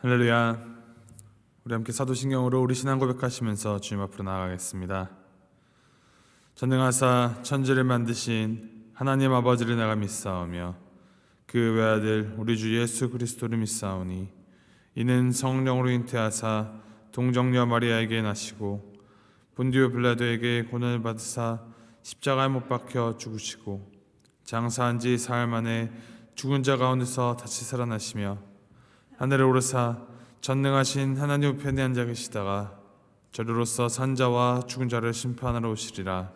할렐루야. 우리 함께 사도신경으로 우리 신앙 고백하시면서 주님 앞으로 나아가겠습니다. 전능하사 천지를 만드신 하나님 아버지를 내가 믿사오며 그 외아들 우리 주 예수 그리스도를 믿사오니 이는 성령으로 잉태하사 동정녀 마리아에게 나시고 본디오 빌라도에게 고난을 받으사 십자가에 못 박혀 죽으시고 장사한 지 사흘 만에 죽은 자 가운데서 다시 살아나시며 하늘에 오르사 전능하신 하나님 우편에 앉아 계시다가 저리로서 산자와 죽은 자를 심판하러 오시리라.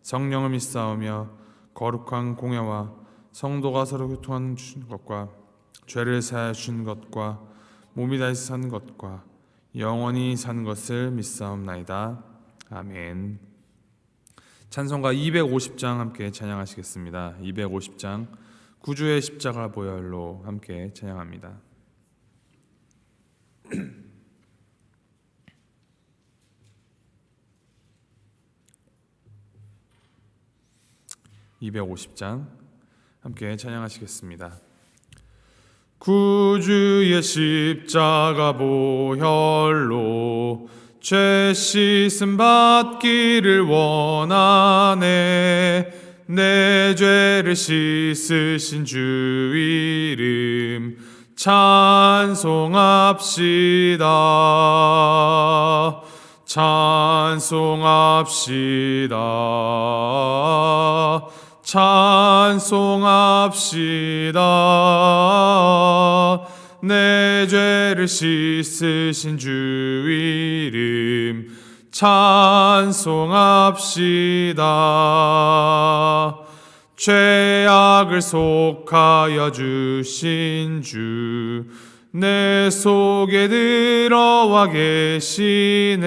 성령을 믿사오며 거룩한 공회와 성도가 서로 교통하는 것과 죄를 사하여 주신 것과 몸이 다시 사는 것과 영원히 사는 것을 믿사옵나이다. 아멘. 찬송가 250장 함께 찬양하시겠습니다. 250장 구주의 십자가 보혈로 함께 찬양합니다. 250장 함께 찬양하시겠습니다. 구주의 십자가 보혈로 죄 씻음 받기를 원하네. 내 죄를 씻으신 주 이름 찬송합시다. 찬송합시다. 찬송합시다. 내 죄를 씻으신 주 이름 찬송합시다. 죄악을 속하여 주신 주 내 속에 들어와 계시네.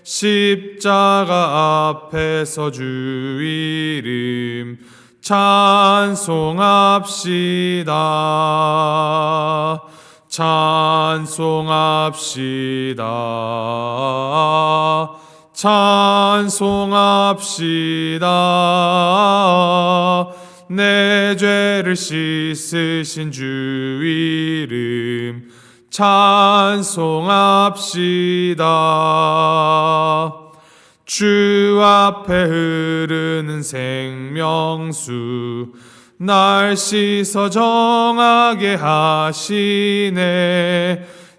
십자가 앞에서 주 이름 찬송합시다. 찬송합시다. 찬송합시다. 내 죄를 씻으신 주 이름 찬송합시다. 주 앞에 흐르는 생명수 날 씻어 정하게 하시네.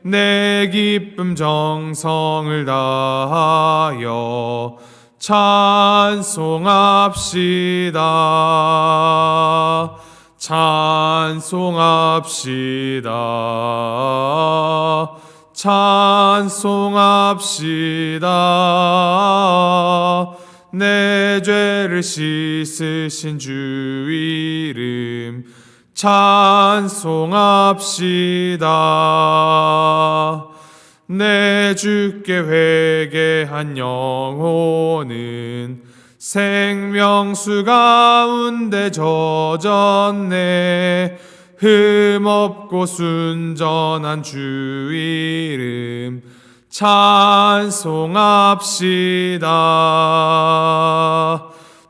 내 기쁨 정성을 다하여 찬송합시다. 찬송합시다. 찬송합시다. 내 죄를 씻으신 주 이름 찬송합시다. 내 주께 회개한 영혼은 생명수 가운데 젖었네. 흠없고 순전한 주 이름 찬송합시다.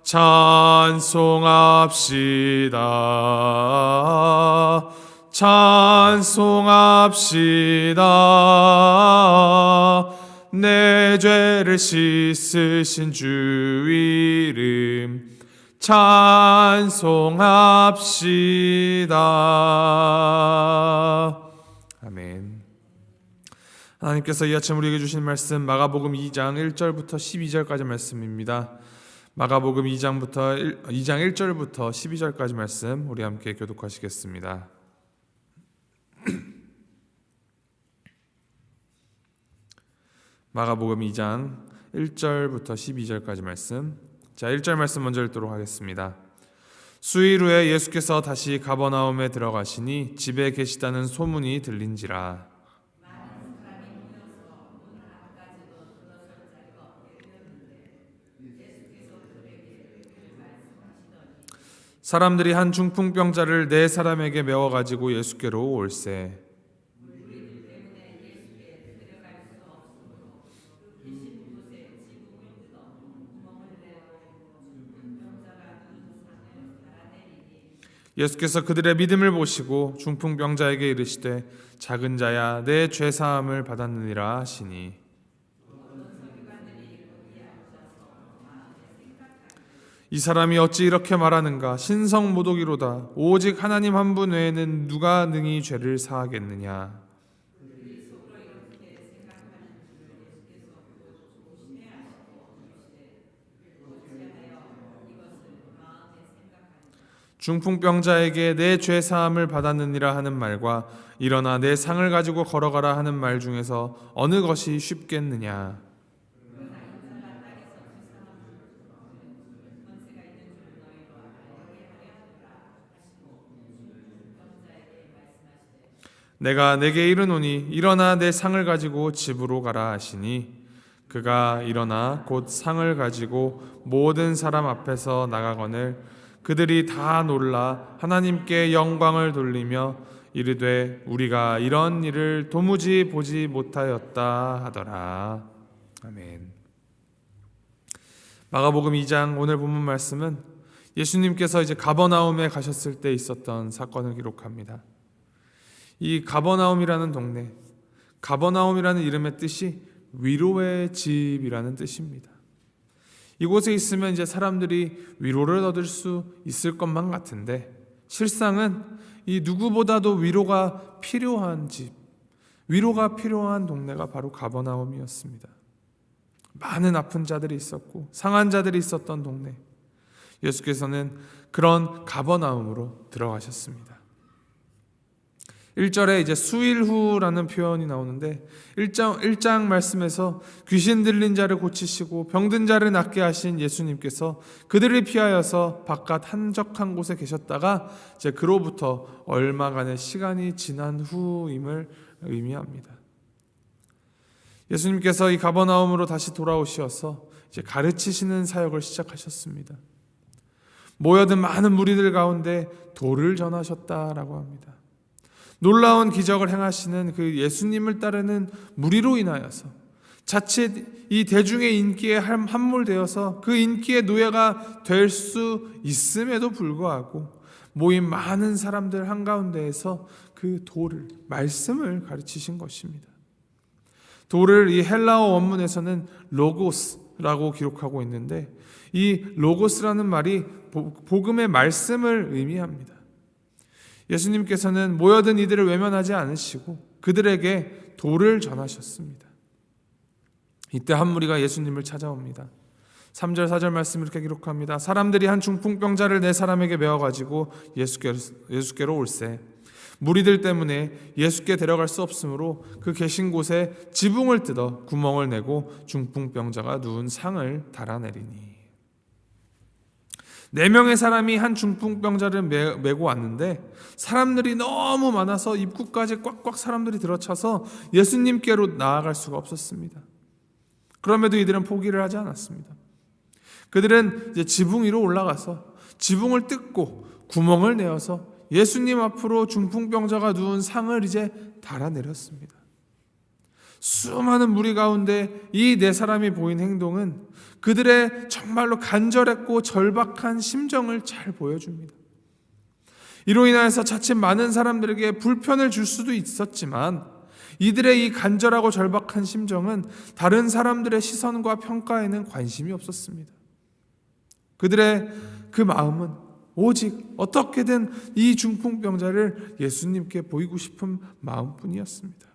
찬송합시다. 찬송합시다. 내 죄를 씻으신 주 이름 찬송합시다. 아멘. 하나님께서 이 아침 우리에게 주신 말씀 마가복음 2장 1절부터 12절까지 말씀입니다. 마가복음 2장 1절부터 12절까지 말씀 우리 함께 교독하시겠습니다. 마가복음 2장 1절부터 12절까지 말씀. 자, 1절 말씀 먼저 읽도록 하겠습니다. 수일 후에 예수께서 다시 가버나움에 들어가시니 집에 계시다는 소문이 들린지라. 사람들이 한 중풍병자를 4사람에게 메워 가지고 예수께로 올세. 예수께서 그들의 믿음을 보시고 중풍병자에게 이르시되 작은 자야 내 죄사함을 받았느니라 하시니 이 사람이 어찌 이렇게 말하는가? 신성모독이로다. 오직 하나님 한 분 외에는 누가 능히 죄를 사하겠느냐? 중풍병자에게 내 죄사함을 받았느니라 하는 말과 일어나 내 상을 가지고 걸어가라 하는 말 중에서 어느 것이 쉽겠느냐? 내가 내게 이르노니 일어나 내 상을 가지고 집으로 가라 하시니 그가 일어나 곧 상을 가지고 모든 사람 앞에서 나가거늘 그들이 다 놀라 하나님께 영광을 돌리며 이르되 우리가 이런 일을 도무지 보지 못하였다 하더라. 아멘. 마가복음 2장 오늘 본문 말씀은 예수님께서 이제 가버나움에 가셨을 때 있었던 사건을 기록합니다. 이 가버나움이라는 동네, 가버나움이라는 이름의 뜻이 위로의 집이라는 뜻입니다. 이곳에 있으면 이제 사람들이 위로를 얻을 수 있을 것만 같은데 실상은 이 누구보다도 위로가 필요한 집, 위로가 필요한 동네가 바로 가버나움이었습니다. 많은 아픈 자들이 있었고 상한 자들이 있었던 동네. 예수께서는 그런 가버나움으로 들어가셨습니다. 1절에 이제 수일 후라는 표현이 나오는데 1장 말씀에서 귀신 들린 자를 고치시고 병든 자를 낫게 하신 예수님께서 그들을 피하여서 바깥 한적한 곳에 계셨다가 이제 그로부터 얼마간의 시간이 지난 후임을 의미합니다. 예수님께서 이 가버나움으로 다시 돌아오셔서 이제 가르치시는 사역을 시작하셨습니다. 모여든 많은 무리들 가운데 도를 전하셨다라고 합니다. 놀라운 기적을 행하시는 그 예수님을 따르는 무리로 인하여서 자칫 이 대중의 인기에 함몰되어서 그 인기의 노예가 될 수 있음에도 불구하고 모인 많은 사람들 한가운데에서 그 도를, 말씀을 가르치신 것입니다. 도를 이 헬라어 원문에서는 로고스라고 기록하고 있는데 이 로고스라는 말이 복음의 말씀을 의미합니다. 예수님께서는 모여든 이들을 외면하지 않으시고 그들에게 도를 전하셨습니다. 이때 한 무리가 예수님을 찾아옵니다. 3절 4절 말씀 이렇게 기록합니다. 사람들이 한 중풍병자를 네 사람에게 메어가지고 예수께로 올세 무리들 때문에 예수께 데려갈 수 없으므로 그 계신 곳에 지붕을 뜯어 구멍을 내고 중풍병자가 누운 상을 달아내리니 4명의 사람이 한 중풍병자를 메고 왔는데 사람들이 너무 많아서 입구까지 꽉꽉 사람들이 들어차서 예수님께로 나아갈 수가 없었습니다. 그럼에도 이들은 포기를 하지 않았습니다. 그들은 이제 지붕 위로 올라가서 지붕을 뜯고 구멍을 내어서 예수님 앞으로 중풍병자가 누운 상을 이제 달아내렸습니다. 수많은 무리 가운데 이 4사람이 보인 행동은 그들의 정말로 간절했고 절박한 심정을 잘 보여줍니다. 이로 인하여서 자칫 많은 사람들에게 불편을 줄 수도 있었지만 이들의 이 간절하고 절박한 심정은 다른 사람들의 시선과 평가에는 관심이 없었습니다. 그들의 그 마음은 오직 어떻게든 이 중풍병자를 예수님께 보이고 싶은 마음뿐이었습니다.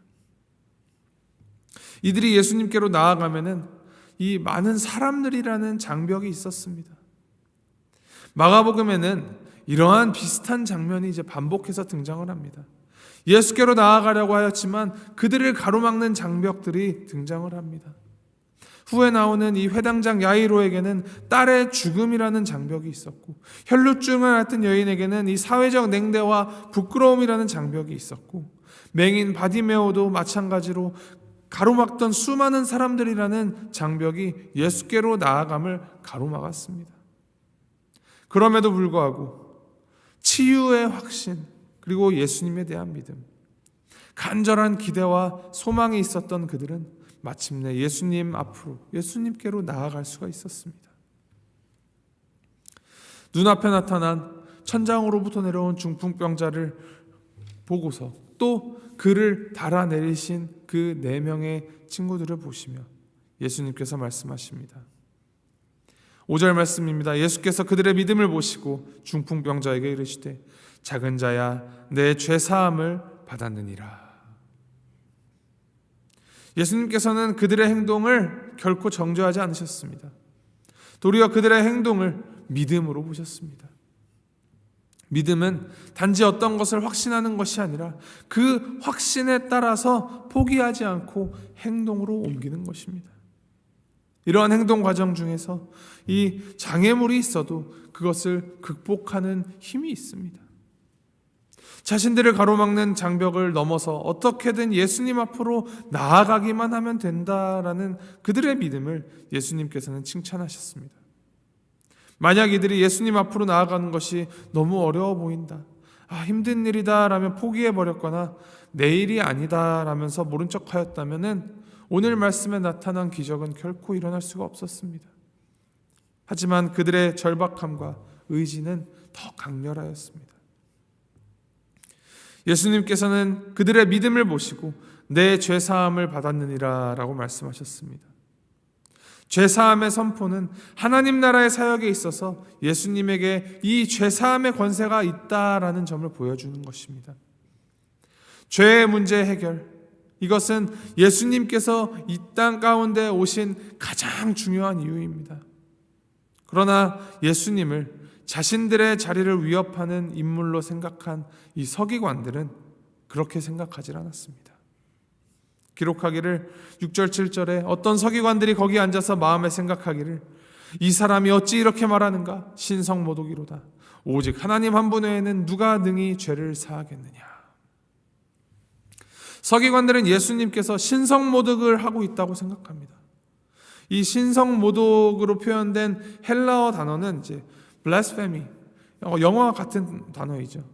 이들이 예수님께로 나아가면은 이 많은 사람들이라는 장벽이 있었습니다. 마가복음에는 이러한 비슷한 장면이 이제 반복해서 등장을 합니다. 예수께로 나아가려고 하였지만 그들을 가로막는 장벽들이 등장을 합니다. 후에 나오는 이 회당장 야이로에게는 딸의 죽음이라는 장벽이 있었고 혈루증을 앓던 여인에게는 이 사회적 냉대와 부끄러움이라는 장벽이 있었고 맹인 바디메오도 마찬가지로 가로막던 수많은 사람들이라는 장벽이 예수께로 나아감을 가로막았습니다. 그럼에도 불구하고 치유의 확신 그리고 예수님에 대한 믿음, 간절한 기대와 소망이 있었던 그들은 마침내 예수님 앞으로 예수님께로 나아갈 수가 있었습니다. 눈앞에 나타난 천장으로부터 내려온 중풍병자를 보고서 또 그를 달아내리신 그 4명의 친구들을 보시며 예수님께서 말씀하십니다. 5절 말씀입니다. 예수께서 그들의 믿음을 보시고 중풍병자에게 이르시되 작은 자야 내 죄사함을 받았느니라. 예수님께서는 그들의 행동을 결코 정죄하지 않으셨습니다. 도리어 그들의 행동을 믿음으로 보셨습니다. 믿음은 단지 어떤 것을 확신하는 것이 아니라 그 확신에 따라서 포기하지 않고 행동으로 옮기는 것입니다. 이러한 행동 과정 중에서 이 장애물이 있어도 그것을 극복하는 힘이 있습니다. 자신들을 가로막는 장벽을 넘어서 어떻게든 예수님 앞으로 나아가기만 하면 된다라는 그들의 믿음을 예수님께서는 칭찬하셨습니다. 만약 이들이 예수님 앞으로 나아가는 것이 너무 어려워 보인다, 힘든 일이다 라면 포기해버렸거나 내일이 아니다 라면서 모른 척하였다면 오늘 말씀에 나타난 기적은 결코 일어날 수가 없었습니다. 하지만 그들의 절박함과 의지는 더 강렬하였습니다. 예수님께서는 그들의 믿음을 보시고 내 죄사함을 받았느니라 라고 말씀하셨습니다. 죄사함의 선포는 하나님 나라의 사역에 있어서 예수님에게 이 죄사함의 권세가 있다라는 점을 보여주는 것입니다. 죄의 문제 해결, 이것은 예수님께서 이 땅 가운데 오신 가장 중요한 이유입니다. 그러나 예수님을 자신들의 자리를 위협하는 인물로 생각한 이 서기관들은 그렇게 생각하지 않았습니다. 기록하기를 6절 7절에 어떤 서기관들이 거기 앉아서 마음에 생각하기를 이 사람이 어찌 이렇게 말하는가? 신성모독이로다. 오직 하나님 한 분 외에는 누가 능히 죄를 사하겠느냐. 서기관들은 예수님께서 신성모독을 하고 있다고 생각합니다. 이 신성모독으로 표현된 헬라어 단어는 이제 blasphemy, 영어와 같은 단어이죠.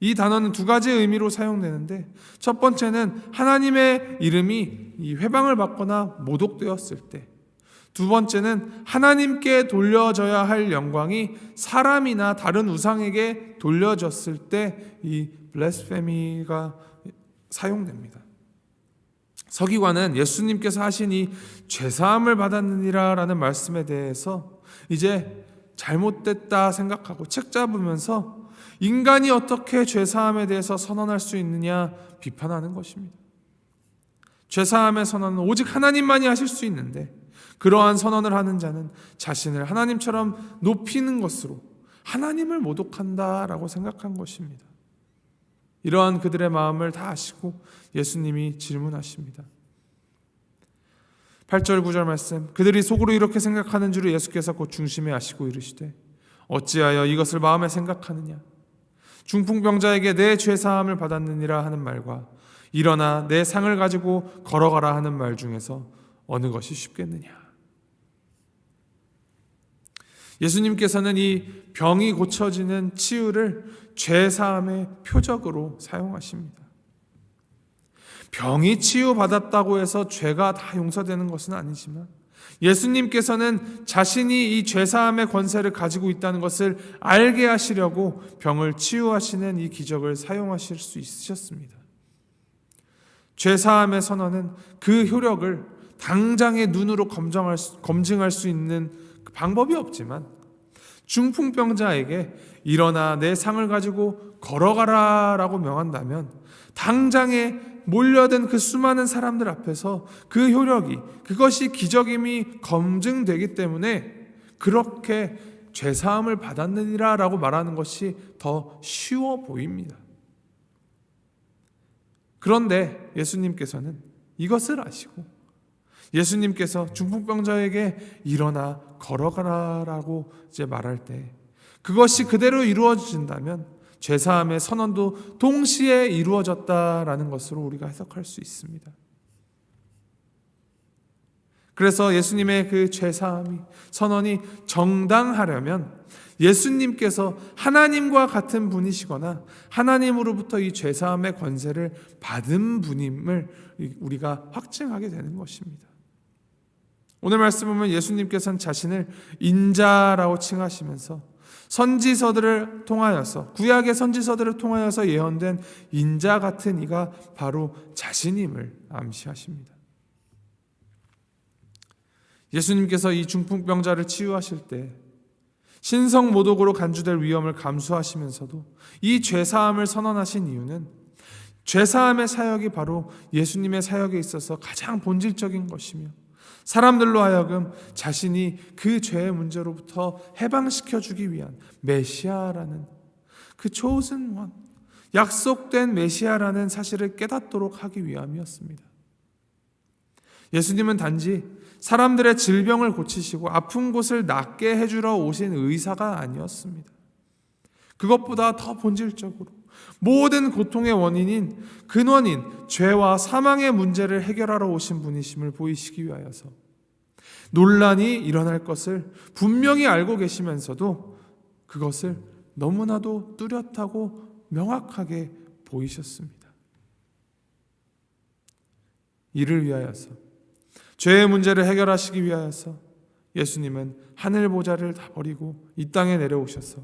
이 단어는 2가지 의미로 사용되는데 첫 번째는 하나님의 이름이 회방을 받거나 모독되었을 때, 두 번째는 하나님께 돌려져야 할 영광이 사람이나 다른 우상에게 돌려졌을 때 이 블레스페미가 사용됩니다. 서기관은 예수님께서 하신 이 죄사함을 받았느니라 라는 말씀에 대해서 이제 잘못됐다 생각하고 책 잡으면서 인간이 어떻게 죄사함에 대해서 선언할 수 있느냐 비판하는 것입니다. 죄사함의 선언은 오직 하나님만이 하실 수 있는데 그러한 선언을 하는 자는 자신을 하나님처럼 높이는 것으로 하나님을 모독한다라고 생각한 것입니다. 이러한 그들의 마음을 다 아시고 예수님이 질문하십니다. 8절 9절 말씀, 그들이 속으로 이렇게 생각하는 줄을 예수께서 곧 중심에 아시고 이르시되 어찌하여 이것을 마음에 생각하느냐. 중풍병자에게 내 죄사함을 받았느니라 하는 말과 일어나 내 상을 가지고 걸어가라 하는 말 중에서 어느 것이 쉽겠느냐. 예수님께서는 이 병이 고쳐지는 치유를 죄사함의 표적으로 사용하십니다. 병이 치유받았다고 해서 죄가 다 용서되는 것은 아니지만 예수님께서는 자신이 이 죄사함의 권세를 가지고 있다는 것을 알게 하시려고 병을 치유하시는 이 기적을 사용하실 수 있으셨습니다. 죄사함의 선언은 그 효력을 당장의 눈으로 검증할 수 있는 방법이 없지만 중풍병자에게 일어나 내 상을 가지고 걸어가라 라고 명한다면 당장에 몰려든 그 수많은 사람들 앞에서 그 효력이, 그것이 기적임이 검증되기 때문에 그렇게 죄사함을 받았느니라 라고 말하는 것이 더 쉬워 보입니다. 그런데 예수님께서는 이것을 아시고 예수님께서 중풍병자에게 일어나 걸어가라 라고 이제 말할 때 그것이 그대로 이루어진다면 죄사함의 선언도 동시에 이루어졌다라는 것으로 우리가 해석할 수 있습니다. 그래서 예수님의 그 죄사함이 선언이 정당하려면 예수님께서 하나님과 같은 분이시거나 하나님으로부터 이 죄사함의 권세를 받은 분임을 우리가 확증하게 되는 것입니다. 오늘 말씀 보면 예수님께서는 자신을 인자라고 칭하시면서 선지서들을 통하여서, 구약의 선지서들을 통하여서 예언된 인자 같은 이가 바로 자신임을 암시하십니다. 예수님께서 이 중풍병자를 치유하실 때 신성모독으로 간주될 위험을 감수하시면서도 이 죄사함을 선언하신 이유는 죄사함의 사역이 바로 예수님의 사역에 있어서 가장 본질적인 것이며 사람들로 하여금 자신이 그 죄의 문제로부터 해방시켜주기 위한 메시아라는 그 chosen one, 약속된 메시아라는 사실을 깨닫도록 하기 위함이었습니다. 예수님은 단지 사람들의 질병을 고치시고 아픈 곳을 낫게 해주러 오신 의사가 아니었습니다. 그것보다 더 본질적으로 모든 고통의 원인인 근원인 죄와 사망의 문제를 해결하러 오신 분이심을 보이시기 위하여서 논란이 일어날 것을 분명히 알고 계시면서도 그것을 너무나도 뚜렷하고 명확하게 보이셨습니다. 이를 위하여서, 죄의 문제를 해결하시기 위하여서 예수님은 하늘 보좌를 다 버리고 이 땅에 내려오셔서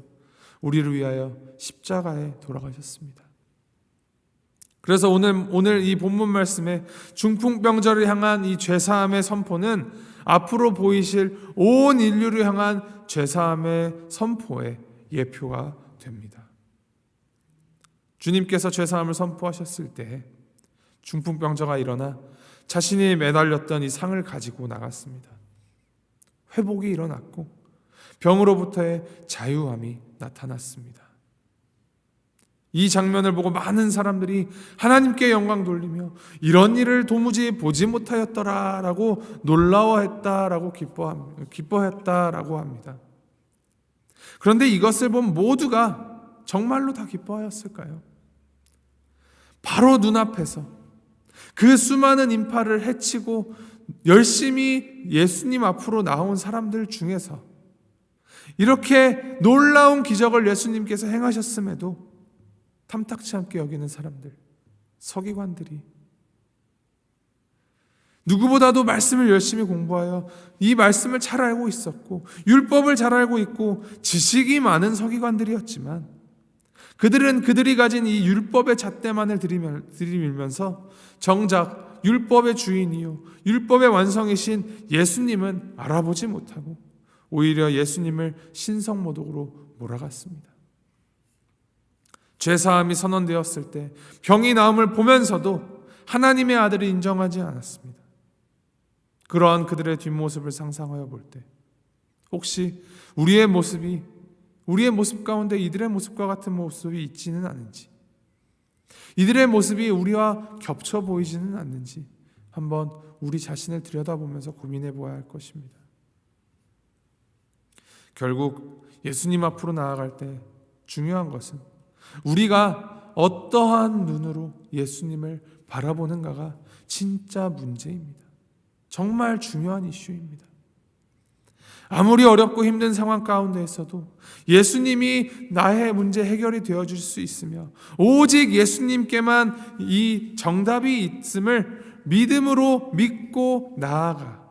우리를 위하여 십자가에 돌아가셨습니다. 그래서 오늘 이 본문 말씀에 중풍병자를 향한 이 죄사함의 선포는 앞으로 보이실 온 인류를 향한 죄사함의 선포의 예표가 됩니다. 주님께서 죄사함을 선포하셨을 때 중풍병자가 일어나 자신이 매달렸던 이 상을 가지고 나갔습니다. 회복이 일어났고 병으로부터의 자유함이 나타났습니다. 이 장면을 보고 많은 사람들이 하나님께 영광 돌리며 이런 일을 도무지 보지 못하였더라라고 놀라워했다라고 기뻐했다라고 합니다. 그런데 이것을 본 모두가 정말로 다 기뻐하였을까요? 바로 눈앞에서 그 수많은 인파를 해치고 열심히 예수님 앞으로 나온 사람들 중에서 이렇게 놀라운 기적을 예수님께서 행하셨음에도 탐탁치 않게 여기는 사람들, 서기관들이 누구보다도 말씀을 열심히 공부하여 이 말씀을 잘 알고 있었고 율법을 잘 알고 있고 지식이 많은 서기관들이었지만 그들은 그들이 가진 이 율법의 잣대만을 들이밀면서 정작 율법의 주인이요 율법의 완성이신 예수님은 알아보지 못하고 오히려 예수님을 신성모독으로 몰아갔습니다. 죄사함이 선언되었을 때 병이 나음을 보면서도 하나님의 아들을 인정하지 않았습니다. 그러한 그들의 뒷모습을 상상하여 볼 때 혹시 우리의 모습 가운데 이들의 모습과 같은 모습이 있지는 않은지, 이들의 모습이 우리와 겹쳐 보이지는 않는지 한번 우리 자신을 들여다보면서 고민해 보아야 할 것입니다. 결국 예수님 앞으로 나아갈 때 중요한 것은 우리가 어떠한 눈으로 예수님을 바라보는가가 진짜 문제입니다. 정말 중요한 이슈입니다. 아무리 어렵고 힘든 상황 가운데에서도 예수님이 나의 문제 해결이 되어줄 수 있으며 오직 예수님께만 이 정답이 있음을 믿음으로 믿고 나아가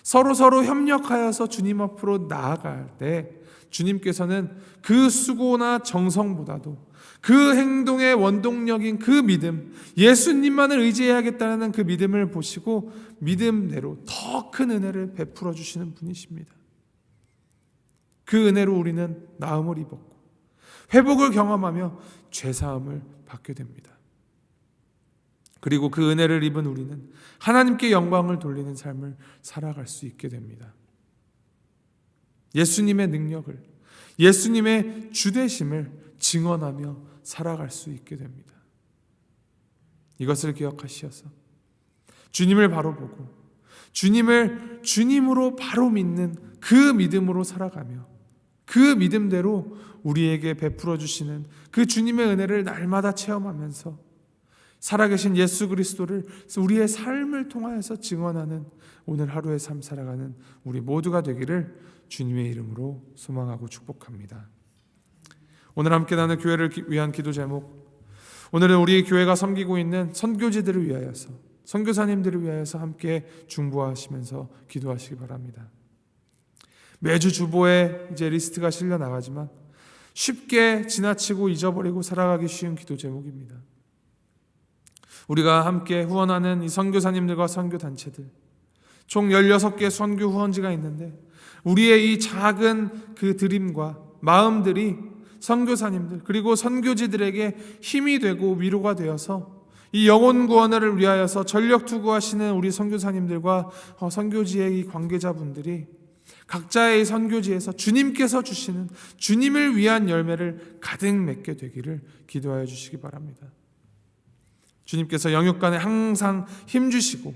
서로 협력하여서 주님 앞으로 나아갈 때 주님께서는 그 수고나 정성보다도 그 행동의 원동력인 그 믿음, 예수님만을 의지해야겠다는 그 믿음을 보시고 믿음대로 더 큰 은혜를 베풀어 주시는 분이십니다. 그 은혜로 우리는 나음을 입었고 회복을 경험하며 죄사함을 받게 됩니다. 그리고 그 은혜를 입은 우리는 하나님께 영광을 돌리는 삶을 살아갈 수 있게 됩니다. 예수님의 능력을, 예수님의 주되심을 증언하며 살아갈 수 있게 됩니다. 이것을 기억하시어서 주님을 바로 보고 주님을 주님으로 바로 믿는 그 믿음으로 살아가며 그 믿음대로 우리에게 베풀어 주시는 그 주님의 은혜를 날마다 체험하면서 살아계신 예수 그리스도를 우리의 삶을 통하여서 증언하는 오늘 하루의 삶 살아가는 우리 모두가 되기를 주님의 이름으로 소망하고 축복합니다. 오늘 함께 나눌 교회를 위한 기도 제목, 오늘은 우리 교회가 섬기고 있는 선교지들을 위하여서, 선교사님들을 위하여서 함께 중보하시면서 기도하시기 바랍니다. 매주 주보에 이제 리스트가 실려 나가지만 쉽게 지나치고 잊어버리고 살아가기 쉬운 기도 제목입니다. 우리가 함께 후원하는 이 선교사님들과 선교단체들, 총 16개 선교 후원지가 있는데 우리의 이 작은 그 드림과 마음들이 선교사님들 그리고 선교지들에게 힘이 되고 위로가 되어서 이 영혼 구원을 위하여서 전력 투구하시는 우리 선교사님들과 선교지의 이 관계자분들이 각자의 선교지에서 주님께서 주시는 주님을 위한 열매를 가득 맺게 되기를 기도하여 주시기 바랍니다. 주님께서 영육간에 항상 힘주시고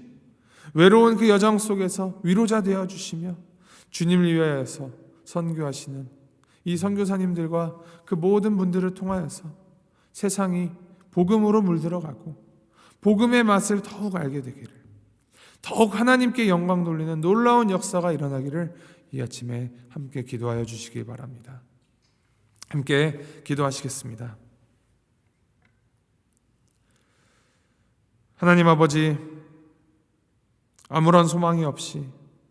외로운 그 여정 속에서 위로자 되어 주시며 주님을 위하여서 선교하시는 이 선교사님들과 그 모든 분들을 통하여서 세상이 복음으로 물들어가고 복음의 맛을 더욱 알게 되기를, 더욱 하나님께 영광 돌리는 놀라운 역사가 일어나기를 이 아침에 함께 기도하여 주시기 바랍니다. 함께 기도하시겠습니다. 하나님 아버지, 아무런 소망이 없이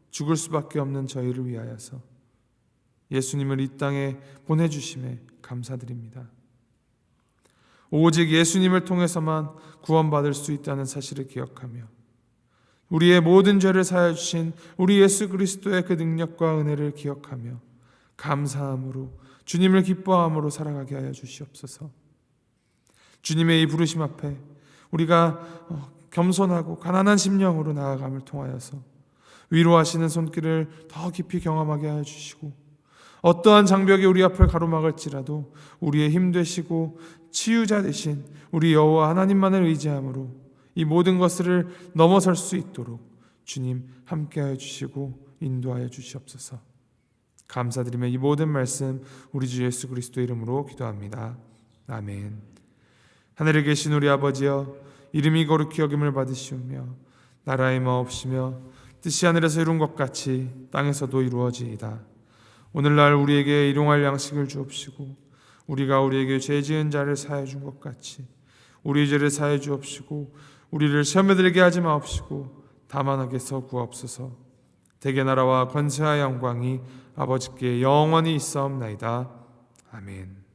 죽을 수밖에 없는 저희를 위하여서 예수님을 이 땅에 보내주심에 감사드립니다. 오직 예수님을 통해서만 구원받을 수 있다는 사실을 기억하며 우리의 모든 죄를 사하여 주신 우리 예수 그리스도의 그 능력과 은혜를 기억하며 감사함으로 주님을 기뻐함으로 살아가게 하여 주시옵소서. 주님의 이 부르심 앞에 우리가 겸손하고 가난한 심령으로 나아감을 통하여서 위로하시는 손길을 더 깊이 경험하게 하여 주시고 어떠한 장벽이 우리 앞을 가로막을지라도 우리의 힘 되시고 치유자 되신 우리 여호와 하나님만을 의지함으로 이 모든 것을 넘어설 수 있도록 주님 함께하여 주시고 인도하여 주시옵소서. 감사드리며 이 모든 말씀 우리 주 예수 그리스도 이름으로 기도합니다. 아멘. 하늘에 계신 우리 아버지여, 이름이 거룩히 여김을 받으시오며 나라의 마옵시며 뜻이 하늘에서 이룬 것 같이 땅에서도 이루어지이다. 오늘날 우리에게 일용할 양식을 주옵시고 우리가 우리에게 죄 지은 자를 사하여 준 것 같이 우리 죄를 사하여 주옵시고 우리를 시험에 들게 하지 마옵시고 다만 악에서 구하옵소서. 대개 나라와 권세와 영광이 아버지께 영원히 있사옵나이다. 아멘.